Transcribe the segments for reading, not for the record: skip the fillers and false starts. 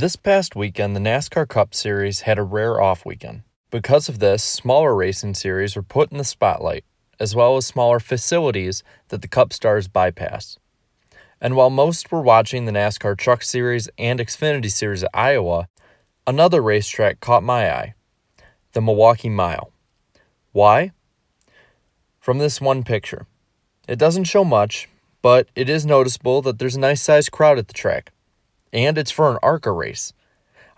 This past weekend, the NASCAR Cup Series had a rare off weekend. Because of this, smaller racing series were put in the spotlight, as well as smaller facilities that the Cup stars bypass. And while most were watching the NASCAR Truck Series and Xfinity Series at Iowa, another racetrack caught my eye, the Milwaukee Mile. Why? From this one picture. It doesn't show much, but it is noticeable that there's a nice-sized crowd at the track. And it's for an ARCA race.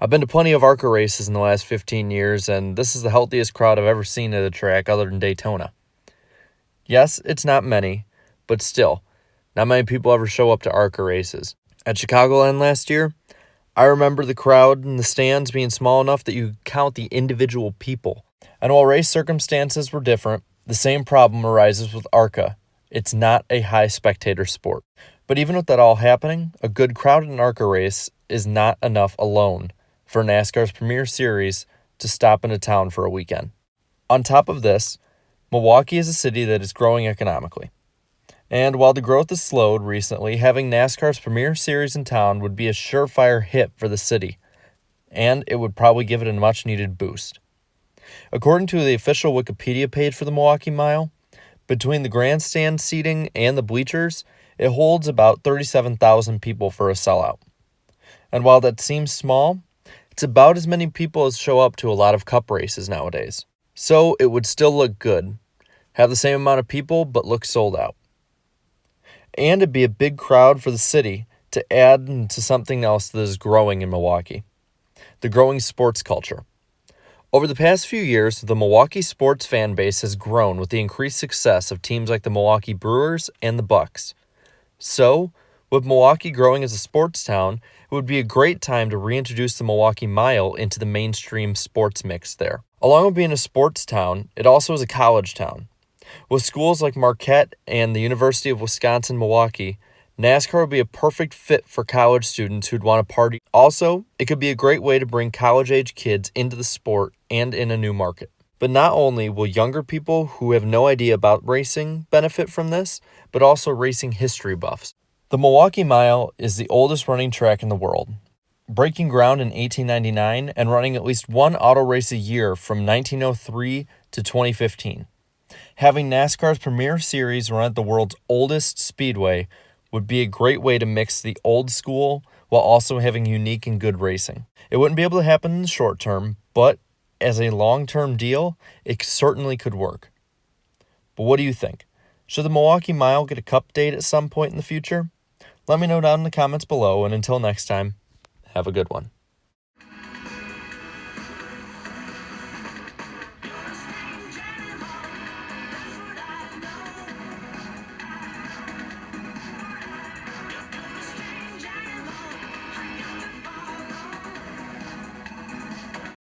I've been to plenty of ARCA races in the last 15 years, and this is the healthiest crowd I've ever seen at a track other than Daytona. Yes, it's not many, but still, not many people ever show up to ARCA races. At Chicagoland last year, I remember the crowd in the stands being small enough that you could count the individual people. And while race circumstances were different, the same problem arises with ARCA. It's not a high spectator sport. But even with that all happening, a good crowd in an ARCA race is not enough alone for NASCAR's premier series to stop into town for a weekend. On top of this, Milwaukee is a city that is growing economically. And while the growth has slowed recently, having NASCAR's premier series in town would be a surefire hit for the city, and it would probably give it a much-needed boost. According to the official Wikipedia page for the Milwaukee Mile, between the grandstand seating and the bleachers, it holds about 37,000 people for a sellout. And while that seems small, it's about as many people as show up to a lot of Cup races nowadays. So it would still look good. Have the same amount of people, but look sold out. And it'd be a big crowd for the city to add to something else that is growing in Milwaukee. The growing sports culture. Over the past few years, the Milwaukee sports fan base has grown with the increased success of teams like the Milwaukee Brewers and the Bucks. So, with Milwaukee growing as a sports town, it would be a great time to reintroduce the Milwaukee Mile into the mainstream sports mix there. Along with being a sports town, it also is a college town. With schools like Marquette and the University of Wisconsin-Milwaukee, NASCAR would be a perfect fit for college students who'd want to party. Also, it could be a great way to bring college-age kids into the sport and in a new market. But not only will younger people who have no idea about racing benefit from this, but also racing history buffs. The Milwaukee Mile is the oldest running track in the world, breaking ground in 1899 and running at least one auto race a year from 1903 to 2015. Having NASCAR's premier series run at the world's oldest speedway would be a great way to mix the old school while also having unique and good racing. It wouldn't be able to happen in the short term, but as a long-term deal, it certainly could work. But what do you think? Should the Milwaukee Mile get a Cup date at some point in the future? Let me know down in the comments below, and until next time, have a good one.